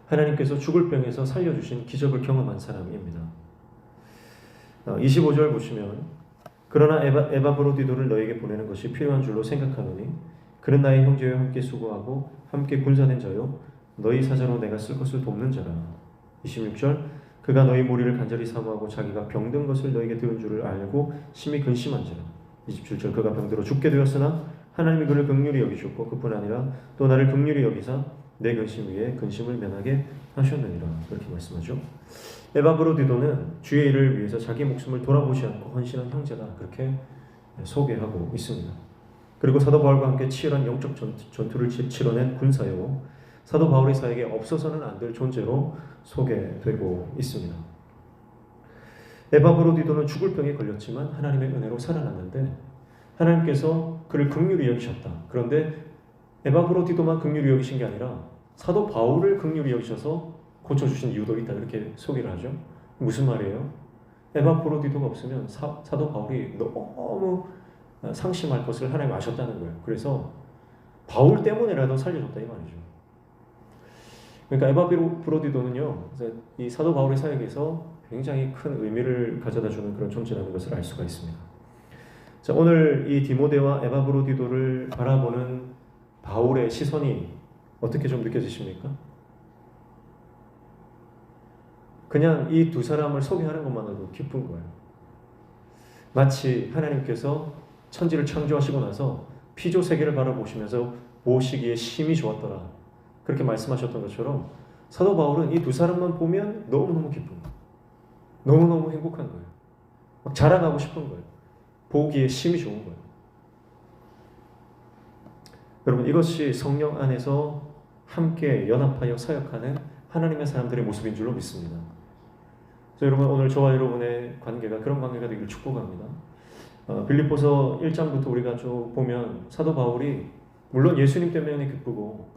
하나님께서 죽을 병에서 살려주신 기적을 경험한 사람입니다. 25절 보시면 그러나 에바브로디도를 너에게 보내는 것이 필요한 줄로 생각하노니 그는 나의 형제와 함께 수고하고 함께 군사된 자요 너희 사자로 내가 쓸 것을 돕는 자라. 26절 그가 너희 무리를 간절히 사모하고 자기가 병든 것을 너에게 들은 줄을 알고 심히 근심한지라. 27절 그가 병들어 죽게 되었으나 하나님이 그를 긍휼히 여기셨고 그뿐 아니라 또 나를 긍휼히 여기사 내 근심 위에 근심을 면하게 하셨느니라. 그렇게 말씀하죠. 에바브로디도는 주의 일을 위해서 자기 목숨을 돌아보지 않고 헌신한 형제다. 그렇게 소개하고 있습니다. 그리고 사도 바울과 함께 치열한 영적 전투를 치러낸 군사요 사도 바울의 사에게 없어서는 안 될 존재로 소개되고 있습니다. 에바브로디도는 죽을 병에 걸렸지만 하나님의 은혜로 살아났는데 하나님께서 그를 긍휼히 여기셨다. 그런데 에바브로디도만 긍휼히 여기신 게 아니라 사도 바울을 긍휼히 여기셔서 고쳐주신 이유도 있다. 이렇게 소개를 하죠. 무슨 말이에요? 에바브로디도가 없으면 사도 바울이 너무 상심할 것을 하나님 아셨다는 거예요. 그래서 바울 때문에라도 살려줬다 이 말이죠. 그러니까 에바브로디도는요, 이 사도 바울의 사역에서 굉장히 큰 의미를 가져다주는 그런 존재라는 것을 알 수가 있습니다. 자, 오늘 이 디모데와 에바브로디도를 바라보는 바울의 시선이 어떻게 좀 느껴지십니까? 그냥 이 두 사람을 소개하는 것만으로도 기쁜 거예요. 마치 하나님께서 천지를 창조하시고 나서 피조 세계를 바라보시면서 보시기에 심히 좋았더라. 그렇게 말씀하셨던 것처럼 사도 바울은 이 두 사람만 보면 너무너무 기쁜 거예요. 너무너무 행복한 거예요. 막 자랑하고 싶은 거예요. 보기에 심히 좋은 거예요. 여러분, 이것이 성령 안에서 함께 연합하여 사역하는 하나님의 사람들의 모습인 줄로 믿습니다. 그래서 여러분, 오늘 저와 여러분의 관계가 그런 관계가 되기를 축복합니다. 빌립보서 1장부터 우리가 쭉 보면 사도 바울이 물론 예수님 때문에 기쁘고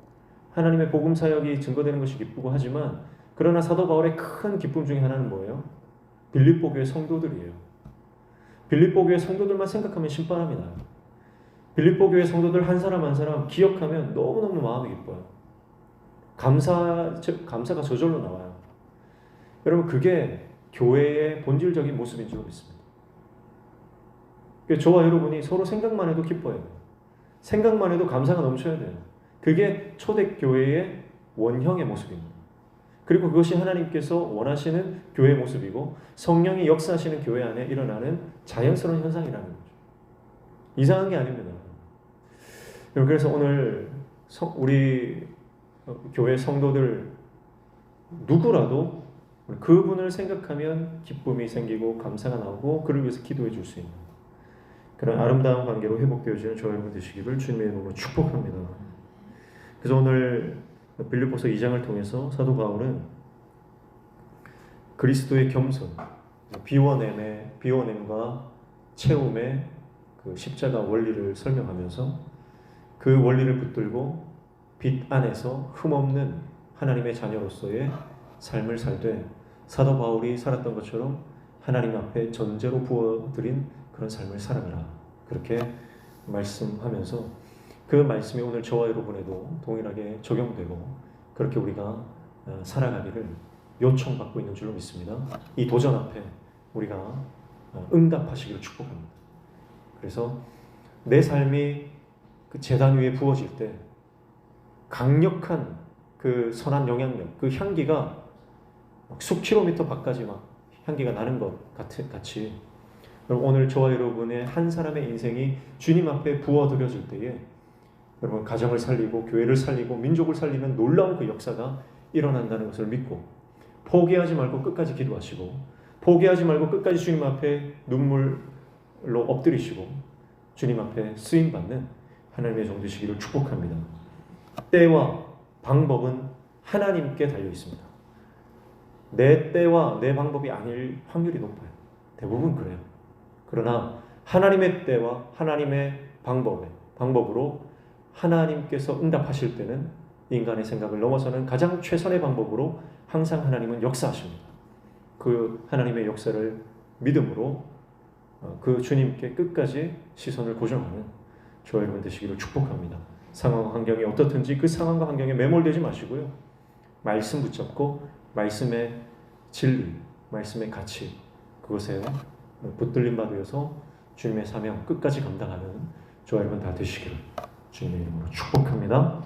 하나님의 복음 사역이 증거되는 것이 기쁘고 하지만 그러나 사도 바울의 큰 기쁨 중에 하나는 뭐예요? 빌립보 교회 성도들이에요. 빌립보 교회 성도들만 생각하면 신바람이 나요. 빌립보 교회 성도들 한 사람 한 사람 기억하면 너무너무 마음이 기뻐요. 감사가 저절로 나와요. 여러분, 그게 교회의 본질적인 모습인 줄 믿습니다. 저와 여러분이 서로 생각만 해도 기뻐야 돼요. 생각만 해도 감사가 넘쳐야 돼요. 그게 초대교회의 원형의 모습입니다. 그리고 그것이 하나님께서 원하시는 교회의 모습이고 성령이 역사하시는 교회 안에 일어나는 자연스러운 현상이라는 거죠. 이상한 게 아닙니다. 그래서 오늘 우리 교회 성도들 누구라도 그분을 생각하면 기쁨이 생기고 감사가 나오고 그를 위해서 기도해 줄 수 있는 그런 아름다운 관계로 회복되어지는 저와 여러분 되시기를 주님의 이름으로 축복합니다. 그래서 오늘 빌립보서 2장을 통해서 사도 바울은 그리스도의 겸손, 비워냄과 채움의 그 십자가 원리를 설명하면서 그 원리를 붙들고 빛 안에서 흠없는 하나님의 자녀로서의 삶을 살되 사도 바울이 살았던 것처럼 하나님 앞에 전제로 부어드린 그런 삶을 살아가라. 그렇게 말씀하면서 그 말씀이 오늘 저와 여러분에도 동일하게 적용되고 그렇게 우리가 살아가기를 요청받고 있는 줄로 믿습니다. 이 도전 앞에 우리가 응답하시기를 축복합니다. 그래서 내 삶이 그 제단 위에 부어질 때 강력한 그 선한 영향력, 그 향기가 수 킬로미터 밖까지 막 향기가 나는 것 같이 오늘 저와 여러분의 한 사람의 인생이 주님 앞에 부어드려질 때에 여러분 가정을 살리고 교회를 살리고 민족을 살리는 놀라운 그 역사가 일어난다는 것을 믿고 포기하지 말고 끝까지 기도하시고 포기하지 말고 끝까지 주님 앞에 눈물로 엎드리시고 주님 앞에 쓰임받는 하나님의 종 되시기를 축복합니다. 때와 방법은 하나님께 달려 있습니다. 내 때와 내 방법이 아닐 확률이 높아요. 대부분 그래요. 그러나 하나님의 때와 하나님의 방법으로 하나님께서 응답하실 때는 인간의 생각을 넘어서는 가장 최선의 방법으로 항상 하나님은 역사하십니다. 그 하나님의 역사를 믿음으로 그 주님께 끝까지 시선을 고정하는 저와 여러분 되시기를 축복합니다. 상황과 환경이 어떻든지 그 상황과 환경에 매몰되지 마시고요. 말씀 붙잡고 말씀의 진리, 말씀의 가치 그것에 붙들림 받으여서 주님의 사명 끝까지 감당하는 저와 여러분 다 되시기를 주님의 이름으로 축복합니다.